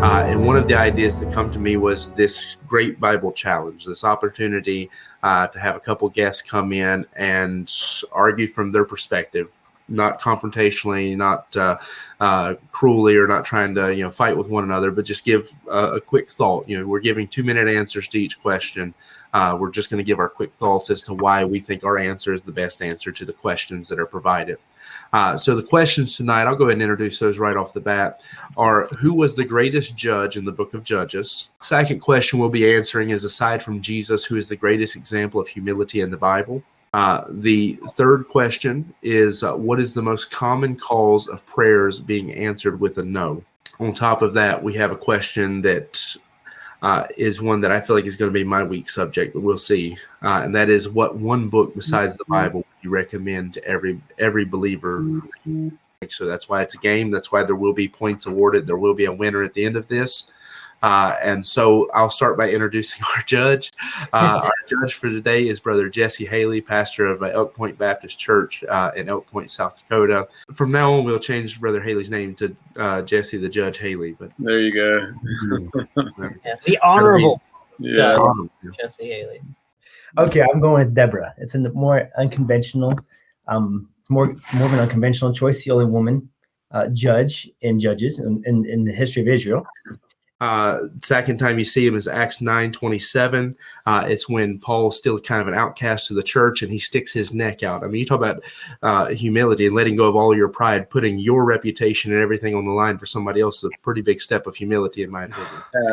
And one of the ideas that come to me was this great Bible challenge, this opportunity to have a couple guests come in and argue from their perspective, not confrontationally, not cruelly, or not trying to fight with one another, but just give a quick thought. We're giving 2-minute answers to each question. We're just going to give our quick thoughts as to why we think our answer is the best answer to the questions that are provided. So the questions tonight, I'll go ahead and introduce those right off the bat, are who was the greatest judge in the book of Judges? Second question we'll be answering is, aside from Jesus, who is the greatest example of humility in the Bible? The third question is, what is the most common cause of prayers being answered with a no? On top of that, we have a question that is one that I feel like is going to be my weak subject, but we'll see. And that is, what one book besides the Bible would you recommend to every believer? So that's why it's a game. That's why there will be points awarded. There will be a winner at the end of this. And so I'll start by introducing our judge. Our judge for today is Brother Jesse Haley, pastor of Elk Point Baptist Church in Elk Point, South Dakota. From now on, we'll change Brother Haley's name to Jesse the Judge Haley. But there you go. The honorable Judge Jesse Haley. Okay, I'm going with Deborah. It's a more unconventional. It's more of an unconventional choice. The only woman judge in Judges in the history of Israel. Second time you see him is Acts 9:27. It's when Paul's still kind of an outcast to the church, and he sticks his neck out. I mean, you talk about humility and letting go of all your pride, putting your reputation and everything on the line for somebody else is a pretty big step of humility, in my opinion.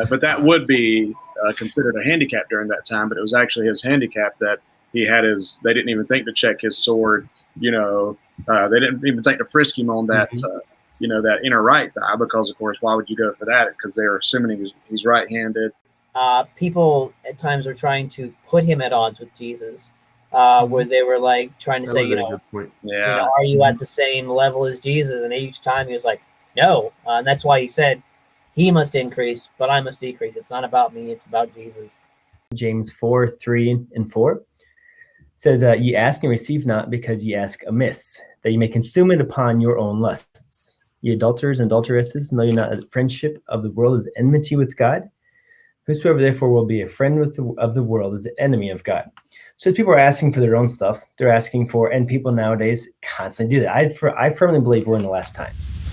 But that would be considered a handicap during that time, but it was actually his handicap that he had they didn't even think to check his sword. They didn't even think to frisk him on that. That inner right thigh, because of course, why would you go for that? Because they're assuming he's right-handed. People at times are trying to put him at odds with Jesus, where they were like trying to say, are you at the same level as Jesus? And each time he was like, no. And that's why he said, he must increase, but I must decrease. It's not about me, it's about Jesus. James 4:3-4 says, ye ask and receive not, because ye ask amiss, that ye may consume it upon your own lusts. Ye adulterers and adulteresses, know ye not that the friendship of the world is enmity with God? Whosoever therefore will be a friend of the world is an enemy of God. So people are asking for their own stuff. They're asking for, and people nowadays constantly do that. I firmly believe we're in the last times.